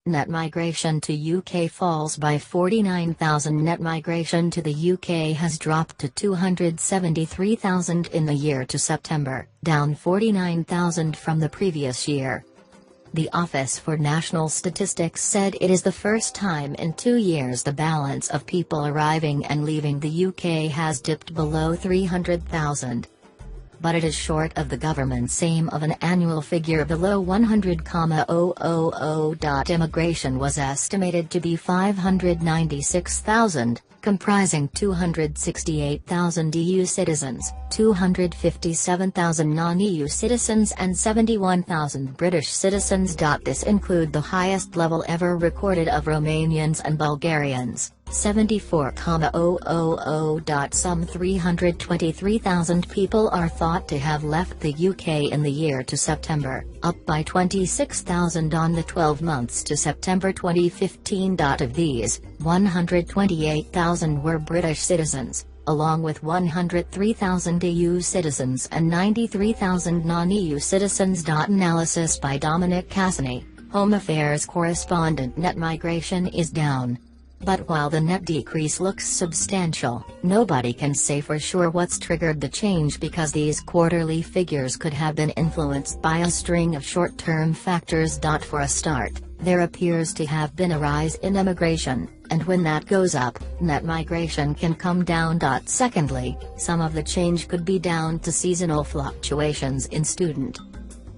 Net migration to UK falls by 49,000. Net migration to the UK has dropped to 273,000 in the year to September, down 49,000 from the previous year. The Office for National Statistics said it is the first time in 2 years the balance of people arriving and leaving the UK has dipped below 300,000. But it is short of the government's aim of an annual figure below 100,000. Immigration was estimated to be 596,000, comprising 268,000 EU citizens, 257,000 non-EU citizens and 71,000 British citizens. This include the highest level ever recorded of Romanians and Bulgarians, 74,000. Some 323,000 people are thought to have left the UK in the year to September, up by 26,000 on the 12 months to September 2015. Of these, 128,000 were British citizens, along with 103,000 EU citizens and 93,000 non-EU citizens. Analysis by Dominic Cassini, Home Affairs correspondent. Net migration is down. But while the net decrease looks substantial, nobody can say for sure what's triggered the change because these quarterly figures could have been influenced by a string of short-term factors. For a start, there appears to have been a rise in immigration, and when that goes up, net migration can come down. Secondly, some of the change could be down to seasonal fluctuations in student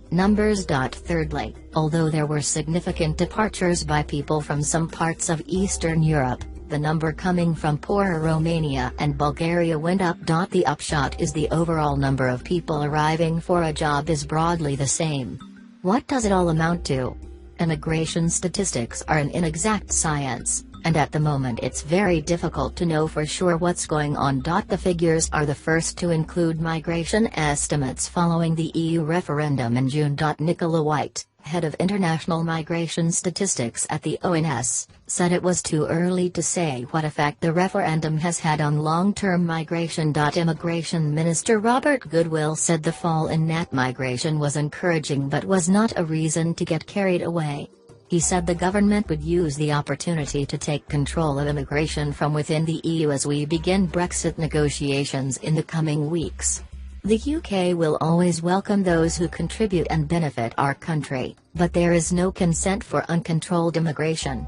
numbers. Thirdly, although there were significant departures by people from some parts of Eastern Europe, the number coming from poorer Romania and Bulgaria went up. The upshot is the overall number of people arriving for a job is broadly the same. What does it all amount to? Immigration statistics are an inexact science, and at the moment it's very difficult to know for sure what's going on. The figures are the first to include migration estimates following the EU referendum in June. Nicola White, head of international migration statistics at the ONS, said it was too early to say what effect the referendum has had on long-term migration. Immigration Minister Robert Goodwill said the fall in net migration was encouraging but was not a reason to get carried away. He said the government would use the opportunity to take control of immigration from within the EU as we begin Brexit negotiations in the coming weeks. The UK will always welcome those who contribute and benefit our country, but there is no consent for uncontrolled immigration.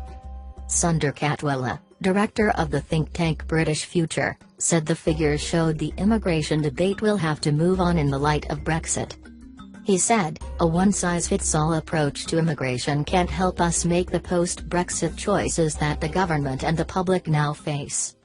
Sunder Katwala, director of the think tank British Future, said the figures showed the immigration debate will have to move on in the light of Brexit. He said, a one-size-fits-all approach to immigration can't help us make the post-Brexit choices that the government and the public now face.